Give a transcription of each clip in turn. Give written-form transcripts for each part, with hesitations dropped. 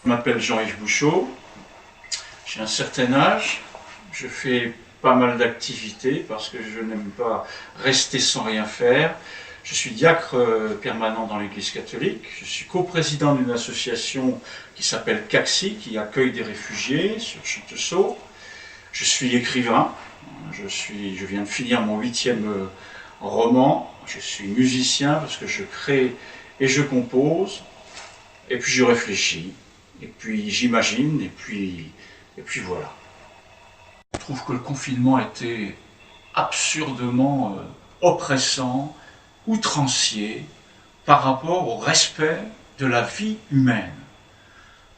Je m'appelle Jean-Yves Bouchot, j'ai un certain âge, je fais pas mal d'activités parce que je n'aime pas rester sans rien faire. Je suis diacre permanent dans l'Église catholique, je suis coprésident d'une association qui s'appelle CACSI, qui accueille des réfugiés sur Chanteceau. Je suis écrivain, je viens de finir mon 8e roman, je suis musicien parce que je crée et je compose, et puis je réfléchis. Et puis j'imagine, et puis voilà. Je trouve que le confinement était absurdement oppressant, outrancier par rapport au respect de la vie humaine.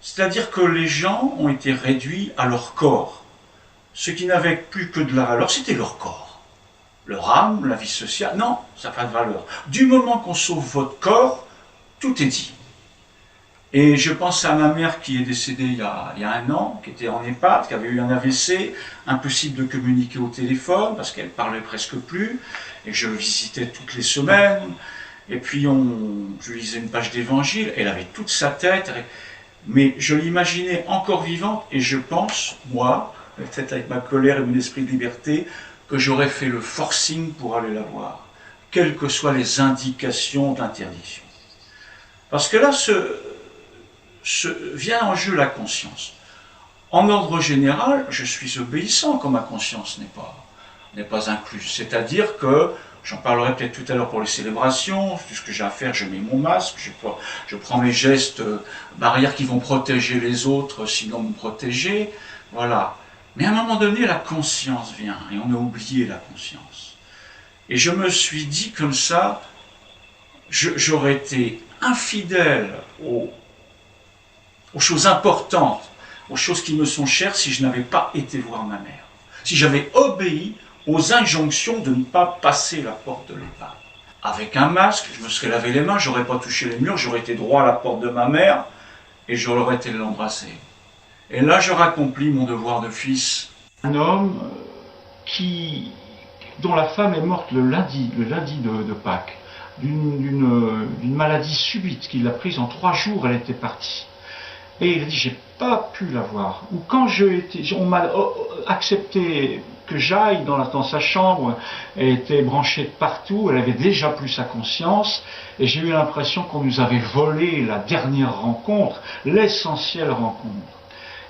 C'est-à-dire que les gens ont été réduits à leur corps. Ce qui n'avait plus que de la valeur, c'était leur corps. Leur âme, la vie sociale, non, ça n'a pas de valeur. Du moment qu'on sauve votre corps, tout est dit. Et je pense à ma mère qui est décédée il y a 1 an, qui était en EHPAD, qui avait eu un AVC, impossible de communiquer au téléphone parce qu'elle parlait presque plus, et je le visitais toutes les semaines, et puis je lisais une page d'évangile, elle avait toute sa tête, mais je l'imaginais encore vivante, et je pense, moi, peut-être avec ma colère et mon esprit de liberté, que j'aurais fait le forcing pour aller la voir, quelles que soient les indications d'interdiction. Parce que là, vient en jeu la conscience. En ordre général, je suis obéissant quand ma conscience n'est pas incluse. C'est-à-dire que, j'en parlerai peut-être tout à l'heure pour les célébrations, tout ce que j'ai à faire, je mets mon masque, je prends mes gestes barrières qui vont protéger les autres, sinon me protéger, voilà. Mais à un moment donné, la conscience vient, et on a oublié la conscience. Et je me suis dit comme ça, j'aurais été infidèle aux choses importantes, aux choses qui me sont chères si je n'avais pas été voir ma mère. Si j'avais obéi aux injonctions de ne pas passer la porte de l'EHPAD. Avec un masque, je me serais lavé les mains, j'aurais pas touché les murs, j'aurais été droit à la porte de ma mère et j'aurais été l'embrasser. Et là, j'aurais accompli mon devoir de fils. Un homme dont la femme est morte le lundi de Pâques, d'une maladie subite qui l'a prise en 3 jours, elle était partie. Et il a dit, j'ai pas pu la voir. Ou quand on m'a accepté que j'aille dans sa chambre, elle était branchée de partout, elle avait déjà plus sa conscience, et j'ai eu l'impression qu'on nous avait volé la dernière rencontre, l'essentielle rencontre.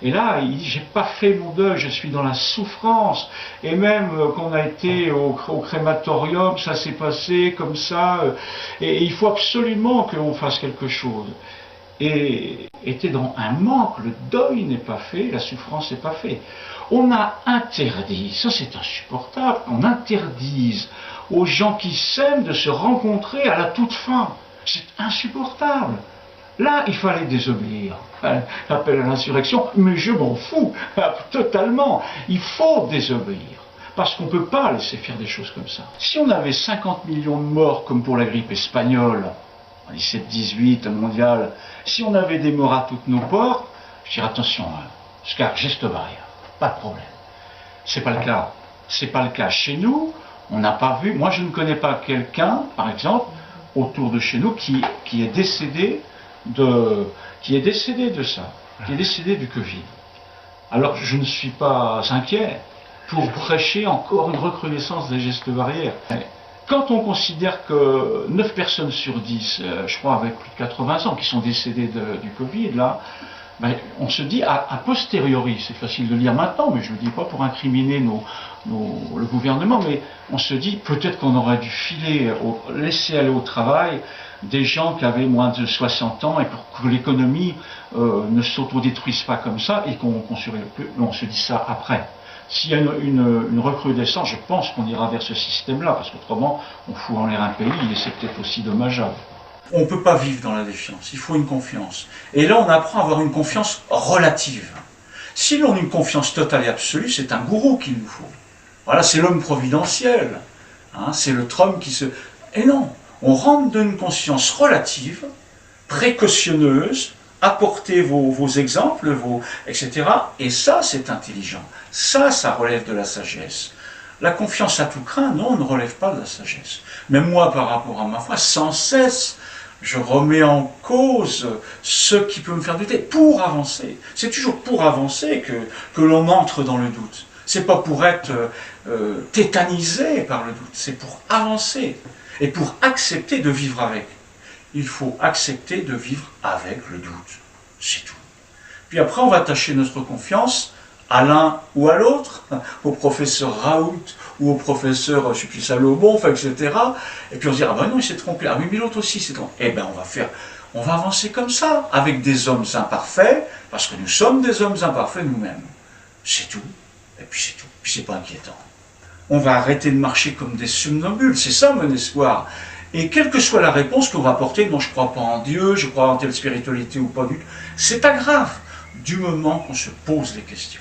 Et là, il dit, j'ai pas fait mon deuil, je suis dans la souffrance. Et même quand on a été au crématorium, ça s'est passé comme ça. Et il faut absolument qu'on fasse quelque chose. Et était dans un manque, le deuil n'est pas fait, la souffrance n'est pas faite. On a interdit, ça c'est insupportable, on interdise aux gens qui s'aiment de se rencontrer à la toute fin. C'est insupportable. Là, il fallait désobéir. L'appel à l'insurrection, mais je m'en fous, totalement. Il faut désobéir. Parce qu'on ne peut pas laisser faire des choses comme ça. Si on avait 50 millions de morts comme pour la grippe espagnole, en 17-18, mondial, si on avait des morts à toutes nos portes, je dirais attention, Scar, geste barrière, pas de problème. C'est pas le cas. C'est pas le cas. Chez nous, on n'a pas vu, moi je ne connais pas quelqu'un, par exemple, autour de chez nous, qui est décédé de ça, qui est décédé du Covid. Alors je ne suis pas inquiet pour prêcher encore une recrudescence des gestes barrières. Quand on considère que 9 personnes sur 10, je crois avec plus de 80 ans, qui sont décédées du Covid, là, ben, on se dit a posteriori, c'est facile de lire maintenant, mais je ne le dis pas pour incriminer le gouvernement, mais on se dit peut-être qu'on aurait dû laisser aller au travail des gens qui avaient moins de 60 ans et pour que l'économie ne s'autodétruise pas comme ça et qu'on surveille plus. Mais on se dit ça après. S'il y a une recrudescence, je pense qu'on ira vers ce système-là, parce qu'autrement, on fout en l'air un pays et c'est peut-être aussi dommageable. On ne peut pas vivre dans la défiance, il faut une confiance. Et là, on apprend à avoir une confiance relative. Si l'on a une confiance totale et absolue, c'est un gourou qu'il nous faut. Voilà, c'est l'homme providentiel. Hein, c'est le Trump qui se... Et non, on rentre d'une conscience relative, précautionneuse, apportez vos exemples, etc. Et ça, c'est intelligent. Ça relève de la sagesse. La confiance à tout craint, non, ne relève pas de la sagesse. Même moi, par rapport à ma foi, sans cesse, je remets en cause ce qui peut me faire douter pour avancer. C'est toujours pour avancer que l'on entre dans le doute. C'est pas pour être tétanisé par le doute, c'est pour avancer et pour accepter de vivre avec. Il faut accepter de vivre avec le doute, c'est tout. Puis après, on va attacher notre confiance à l'un ou à l'autre, au professeur Raoult ou au professeur, je ne sais plus, Salomon, enfin, etc. Et puis on se dit, ah ben non, il s'est trompé, ah oui, mais l'autre aussi s'est trompé. Eh ben on va avancer comme ça, avec des hommes imparfaits, parce que nous sommes des hommes imparfaits nous-mêmes. C'est tout. Et puis c'est tout. Puis c'est pas inquiétant. On va arrêter de marcher comme des somnambules, c'est ça mon espoir. Et quelle que soit la réponse qu'on va apporter, non, je ne crois pas en Dieu, je crois en telle spiritualité ou pas du tout, c'est pas grave, du moment qu'on se pose les questions.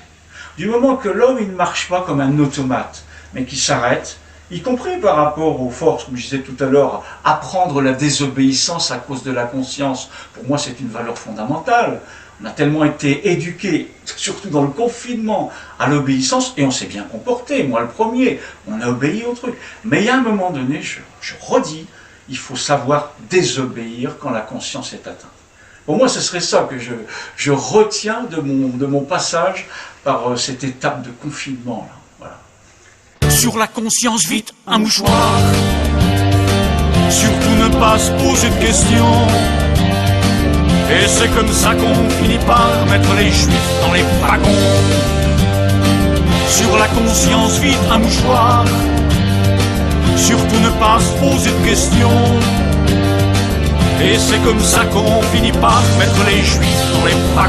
Du moment que l'homme, il ne marche pas comme un automate, mais qui s'arrête, y compris par rapport aux forces, comme je disais tout à l'heure, apprendre la désobéissance à cause de la conscience, pour moi c'est une valeur fondamentale. On a tellement été éduqués, surtout dans le confinement, à l'obéissance, et on s'est bien comporté, moi le premier, on a obéi au truc. Mais il y a un moment donné, je redis, il faut savoir désobéir quand la conscience est atteinte. Pour moi, ce serait ça que je retiens de mon passage par cette étape de confinement. Là. Voilà. Sur la conscience, vite, un mouchoir. Surtout ne pas se poser de questions. Et c'est comme ça qu'on finit par mettre les juifs dans les wagons. Sur la conscience, vite, un mouchoir. Surtout ne pas se poser de questions. Et c'est comme ça qu'on finit par mettre les juifs dans les wagons.